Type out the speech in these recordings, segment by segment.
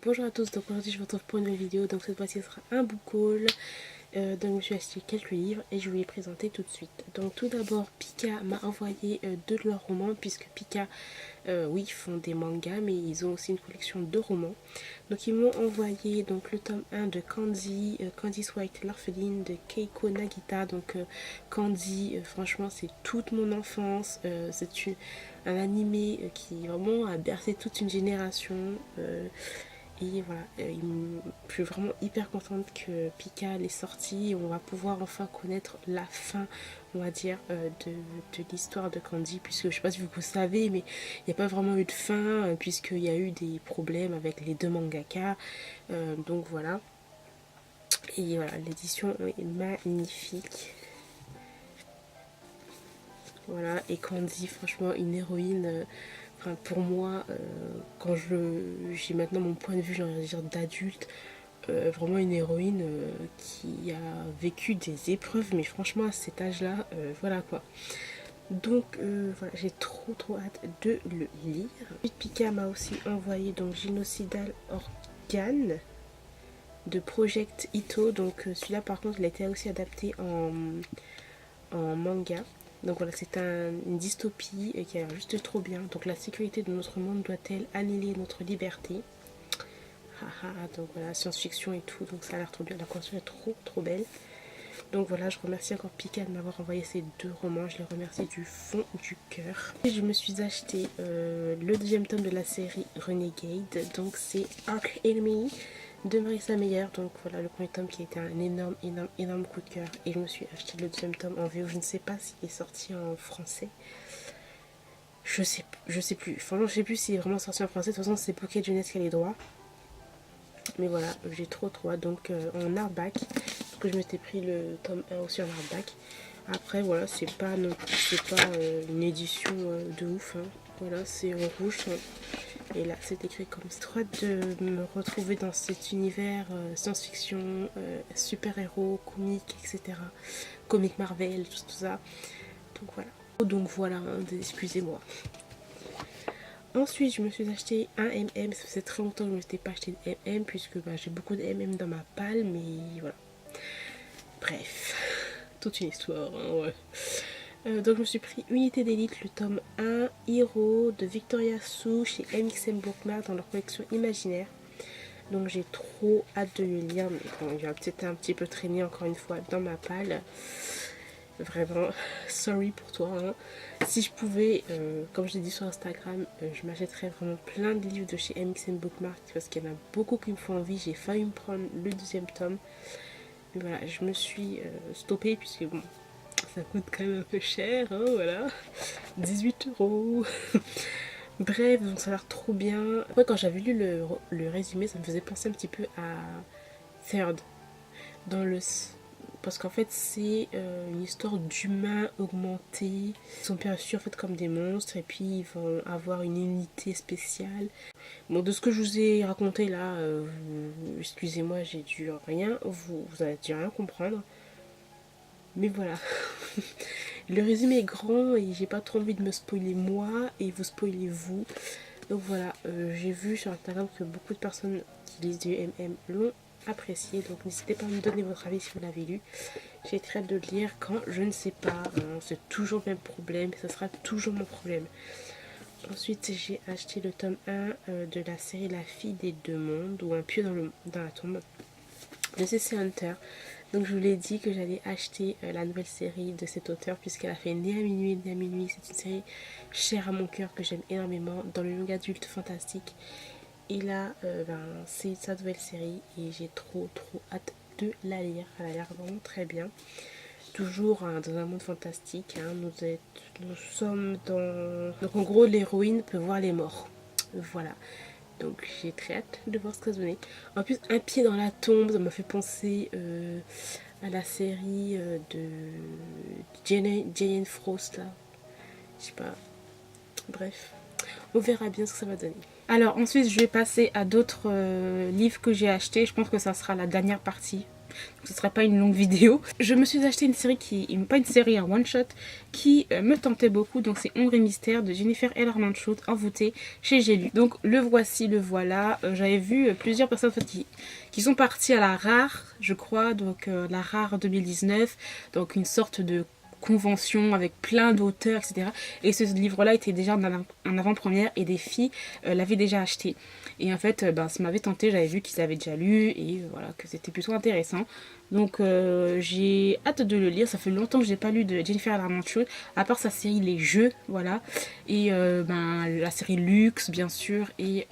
Bonjour à tous, donc aujourd'hui je vous retrouve pour une nouvelle vidéo. Donc cette fois-ci ce sera un book haul. Donc je me suis acheté quelques livres et je vais les présenter tout de suite. Donc tout d'abord Pika m'a envoyé deux de leurs romans, puisque Pika oui, ils font des mangas mais ils ont aussi une collection de romans. Donc ils m'ont envoyé donc le tome 1 de Candy, Candy's White l'orpheline de Keiko Nagita. Donc Candy, franchement c'est toute mon enfance, un animé qui vraiment a bercé toute une génération. Et voilà, je suis vraiment hyper contente que Pika est sorti. On va pouvoir enfin connaître la fin, on va dire, de l'histoire de Candy. Puisque je ne sais pas si vous savez, mais il n'y a pas vraiment eu de fin, puisqu'il y a eu des problèmes avec les deux mangaka. Donc voilà. Et voilà, l'édition est magnifique. Voilà, et Candy, franchement, une héroïne. Enfin, pour moi, quand j'ai maintenant mon point de vue, j'ai envie de dire d'adulte, vraiment une héroïne qui a vécu des épreuves, mais franchement à cet âge-là, voilà quoi. Donc voilà, j'ai trop hâte de le lire. Pika m'a aussi envoyé donc Génocidal Organe de Project Ito. Donc celui-là par contre il a été aussi adapté en manga. Donc voilà, c'est une dystopie qui a l'air juste trop bien. Donc la sécurité de notre monde doit-elle annihiler notre liberté? Donc voilà, science-fiction et tout, donc ça a l'air trop bien. La couverture est trop belle. Donc voilà, je remercie encore Pika de m'avoir envoyé ces deux romans. Je les remercie du fond du cœur. Et je me suis acheté le deuxième tome de la série Renegade. Donc c'est Arc Enemy de Marissa Meyer. Donc voilà, le premier tome qui a été un énorme coup de cœur. Et je me suis acheté le deuxième tome en VO. Je ne sais pas s'il est sorti en français. Je sais plus. Franchement, je sais plus s'il est vraiment sorti en français. De toute façon, c'est Pocket Jeunesse qui a les droits. Mais voilà, j'ai trop hâte. Donc en hardback, parce que je m'étais pris le tome 1 aussi en hardback. Après voilà, c'est pas une édition de ouf, hein. Voilà, c'est en rouge, hein. Et là c'est écrit comme ça. Trop hâte de me retrouver dans cet univers science-fiction, super-héros, comics, etc. Comics Marvel, tout ça. Donc voilà, hein, excusez-moi. Ensuite, je me suis acheté un MM. Ça faisait très longtemps que je ne m'étais pas acheté de MM, puisque j'ai beaucoup de MM dans ma palle, mais voilà. Bref, toute une histoire, hein, ouais. Donc je me suis pris Unité d'élite, le tome 1, Hero de Victoria Sue chez MXM Bookmark dans leur collection imaginaire. Donc j'ai trop hâte de le lire, mais bon, il va peut-être un petit peu traîner encore une fois dans ma palle. Vraiment, sorry pour toi, hein. Si je pouvais, comme je l'ai dit sur Instagram, je m'achèterais vraiment plein de livres de chez MXM Bookmark parce qu'il y en a beaucoup qui me font envie. J'ai failli me prendre le deuxième tome. Mais voilà, je me suis stoppée puisque bon, ça coûte quand même un peu cher, hein, voilà. 18 €. Bref, donc ça a l'air trop bien. Après, quand j'avais lu le résumé, ça me faisait penser un petit peu à Third. Dans le... Parce qu'en fait, c'est une histoire d'humains augmentés. Ils sont perçus en fait comme des monstres et puis ils vont avoir une unité spéciale. Bon, de ce que je vous ai raconté là, excusez-moi, j'ai dû rien, vous avez dû rien comprendre. Mais voilà. Le résumé est grand et j'ai pas trop envie de me spoiler moi et vous spoiler vous. Donc voilà, j'ai vu sur Instagram que beaucoup de personnes qui lisent du MM l'ont apprécié. Donc n'hésitez pas à me donner votre avis si vous l'avez lu. J'ai très hâte de le lire quand je ne sais pas, hein. C'est toujours le même problème et ce sera toujours mon problème. Ensuite j'ai acheté le tome 1 de la série La fille des deux mondes, ou Un pieu dans la tombe de C.C. Hunter. Donc je vous l'ai dit que j'allais acheter la nouvelle série de cet auteur puisqu'elle a fait Né à minuit, Né à minuit. C'est une série chère à mon cœur que j'aime énormément dans le young adulte fantastique. Et là, c'est sa nouvelle série et j'ai trop hâte de la lire. Elle a l'air vraiment très bien. Toujours hein, dans un monde fantastique, hein. Nous sommes dans... Donc en gros, l'héroïne peut voir les morts. Voilà. Donc j'ai très hâte de voir ce que ça va donner. En plus, Un pied dans la tombe, ça m'a fait penser à la série de Jane Frost là. Je sais pas. Bref, on verra bien ce que ça va donner. Alors ensuite, je vais passer à d'autres livres que j'ai achetés. Je pense que ça sera la dernière partie. donc ce ne sera pas une longue vidéo. Je me suis acheté une série pas une série, un one-shot qui me tentait beaucoup, donc c'est Ombre et Mystère de Jennifer L. Armentrout, envoûtée chez J'ai lu. Donc le voici, le voilà. J'avais vu plusieurs personnes en fait, qui sont parties à la Rare, je crois, donc la Rare 2019, donc une sorte de convention avec plein d'auteurs, etc. Et ce livre-là était déjà en avant-première et des filles l'avaient déjà acheté. Et en fait, ça m'avait tenté, j'avais vu qu'ils avaient déjà lu et voilà, que c'était plutôt intéressant. Donc j'ai hâte de le lire, ça fait longtemps que j'ai pas lu de Jennifer Armentrout, à part sa série Les Jeux, voilà. Et la série Luxe, bien sûr, et...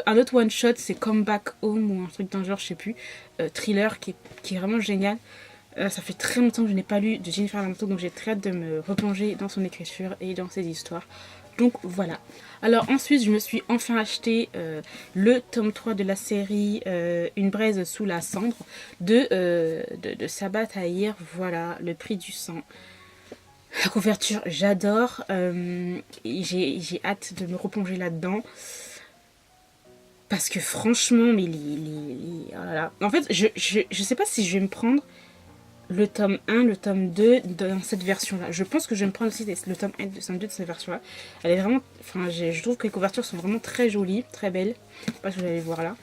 un autre one shot, c'est Come Back Home ou un truc dans le genre, je sais plus, thriller qui est vraiment génial. Ça fait très longtemps que je n'ai pas lu de Jennifer Armentrout, donc j'ai très hâte de me replonger dans son écriture et dans ses histoires. Donc voilà. Alors ensuite, je me suis enfin acheté le tome 3 de la série Une braise sous la cendre de Sabaa Tahir. Voilà, Le prix du sang. La couverture, j'adore. J'ai hâte de me replonger là-dedans. Parce que franchement, mais oh là là. En fait, je sais pas si je vais me prendre le tome 1, le tome 2 dans cette version-là. Je pense que je vais me prendre aussi le tome 1 et le tome 2 de cette version-là. Elle est vraiment... Enfin, je trouve que les couvertures sont vraiment très jolies, très belles. Je sais pas si vous allez voir là.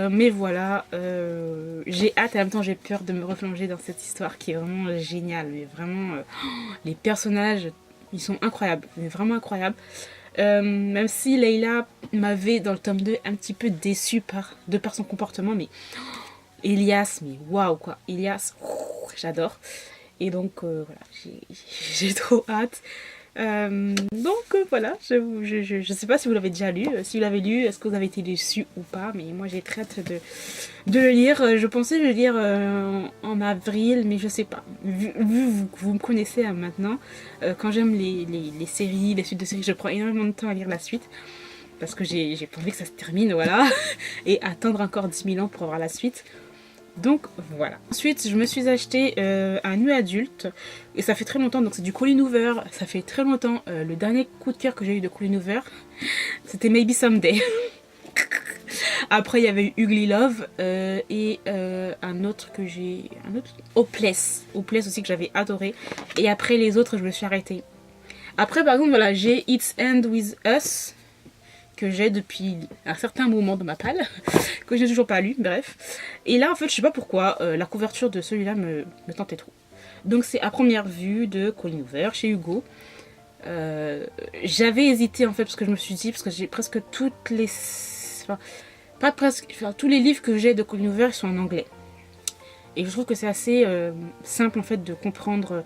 Mais voilà, j'ai hâte et en même temps j'ai peur de me replonger dans cette histoire qui est vraiment géniale. Mais vraiment, les personnages, ils sont incroyables, mais vraiment incroyables. Même si Leila m'avait dans le tome 2 un petit peu déçue de par son comportement, mais Elias, mais waouh quoi, Elias, j'adore. Et donc voilà, j'ai trop hâte. Voilà, je sais pas si vous l'avez déjà lu. Si vous l'avez lu, est-ce que vous avez été déçus ou pas? Mais moi j'ai très hâte de le lire. Je pensais le lire en avril, mais je sais pas. Vu que vous me connaissez maintenant, quand j'aime les séries, les suites de séries, je prends énormément de temps à lire la suite. Parce que j'ai pas envie que ça se termine, voilà. Et attendre encore 10 000 ans pour avoir la suite. Donc voilà. Ensuite, je me suis acheté un nu adulte. Et ça fait très longtemps. Donc c'est du Colleen Hoover. Ça fait très longtemps. Le dernier coup de cœur que j'ai eu de Colleen Hoover, c'était Maybe Someday. Après, il y avait eu Ugly Love. Et un autre que j'ai... Hopeless. Hopeless aussi que j'avais adoré. Et après les autres, je me suis arrêtée. Après, par contre, voilà, j'ai It's End With Us, que j'ai depuis un certain moment de ma palle, que je n'ai toujours pas lu, bref. Et là, en fait, je sais pas pourquoi, la couverture de celui-là me tentait trop. Donc c'est à première vue de Colleen Hoover, chez Hugo. J'avais hésité, en fait, parce que je me suis dit, parce que j'ai presque toutes les... Enfin, pas presque... Enfin, tous les livres que j'ai de Colleen Hoover, ils sont en anglais. Et je trouve que c'est assez simple, en fait, de comprendre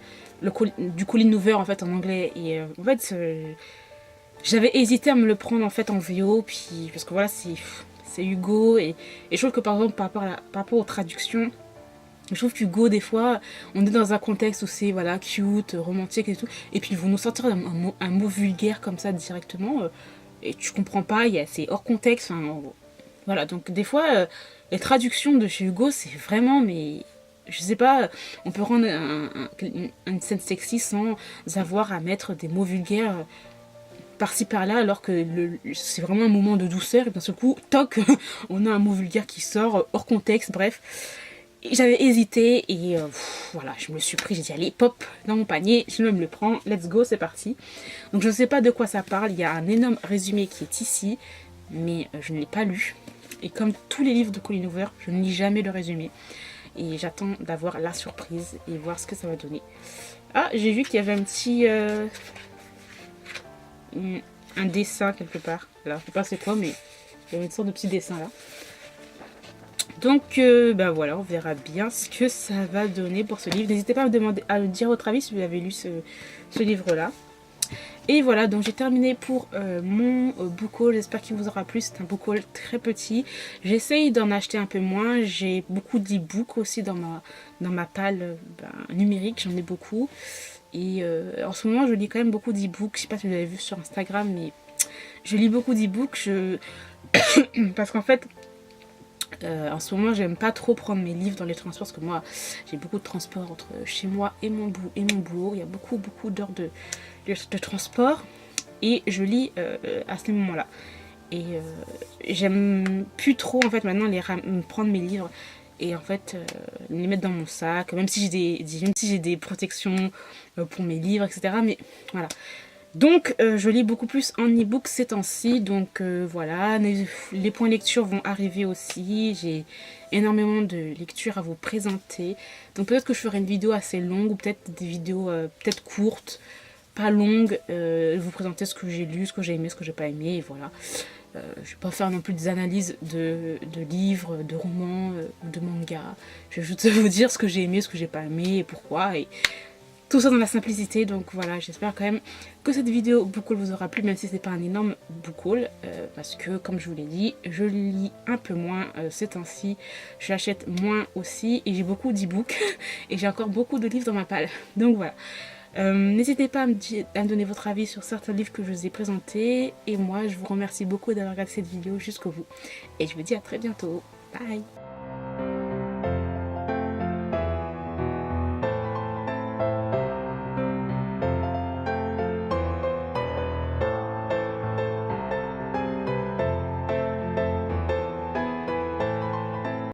du Colleen Hoover, en fait, en anglais. Et en fait... J'avais hésité à me le prendre en fait en VO, puis parce que voilà, c'est Hugo, et je trouve que par exemple par rapport aux traductions, je trouve qu'Hugo des fois, on est dans un contexte où c'est voilà, cute, romantique et tout, et puis ils vont nous sortir un mot vulgaire comme ça directement, et tu comprends pas, c'est hors contexte, enfin, voilà, donc des fois, les traductions de chez Hugo, c'est vraiment, mais... Je sais pas, on peut rendre une scène sexy sans avoir à mettre des mots vulgaires par-ci par-là, alors que c'est vraiment un moment de douceur, et d'un seul coup, toc, on a un mot vulgaire qui sort, hors contexte, bref. J'avais hésité, et voilà, je me suis pris, j'ai dit, allez, pop, dans mon panier, je me le prends, let's go, c'est parti. Donc je ne sais pas de quoi ça parle, il y a un énorme résumé qui est ici, mais je ne l'ai pas lu. Et comme tous les livres de Colleen Hoover, je ne lis jamais le résumé. Et j'attends d'avoir la surprise, et voir ce que ça va donner. Ah, j'ai vu qu'il y avait un petit... un dessin quelque part. Alors, je sais pas c'est quoi, mais il y a une sorte de petit dessin là. Donc, voilà, on verra bien ce que ça va donner pour ce livre. N'hésitez pas à me dire votre avis si vous avez lu ce livre-là. Et voilà, donc j'ai terminé pour mon book haul. J'espère qu'il vous aura plu. C'est un book haul très petit. J'essaye d'en acheter un peu moins. J'ai beaucoup d'e-books aussi dans ma palle numérique. J'en ai beaucoup. Et en ce moment, je lis quand même beaucoup d'e-books. Je sais pas si vous avez vu sur Instagram, mais je lis beaucoup d'e-books. Parce qu'en fait, en ce moment, j'aime pas trop prendre mes livres dans les transports. Parce que moi, j'ai beaucoup de transport entre chez moi et mon boulot. Il y a beaucoup d'heures de transport. Et je lis à ce moment-là. Et j'aime plus trop en fait maintenant prendre mes livres et en fait les mettre dans mon sac, même si j'ai des protections pour mes livres, etc. Mais voilà. Donc je lis beaucoup plus en e-book ces temps-ci, donc voilà, les points lecture vont arriver aussi, j'ai énormément de lectures à vous présenter, donc peut-être que je ferai une vidéo assez longue ou peut-être des vidéos peut-être courtes, pas longues, vous présenter ce que j'ai lu, ce que j'ai aimé, ce que j'ai pas aimé, et voilà. Je vais pas faire non plus des analyses de livres, de romans ou de mangas, je vais juste vous dire ce que j'ai aimé, ce que j'ai pas aimé et pourquoi, et tout ça dans la simplicité. Donc voilà, j'espère quand même que cette vidéo book haul vous aura plu, même si c'est pas un énorme book haul, parce que comme je vous l'ai dit, je lis un peu moins ces temps-ci, j'achète moins aussi et j'ai beaucoup d'e-books et j'ai encore beaucoup de livres dans ma palle. Donc voilà. N'hésitez pas à me donner votre avis sur certains livres que je vous ai présentés, et moi je vous remercie beaucoup d'avoir regardé cette vidéo jusqu'au bout et je vous dis à très bientôt. Bye.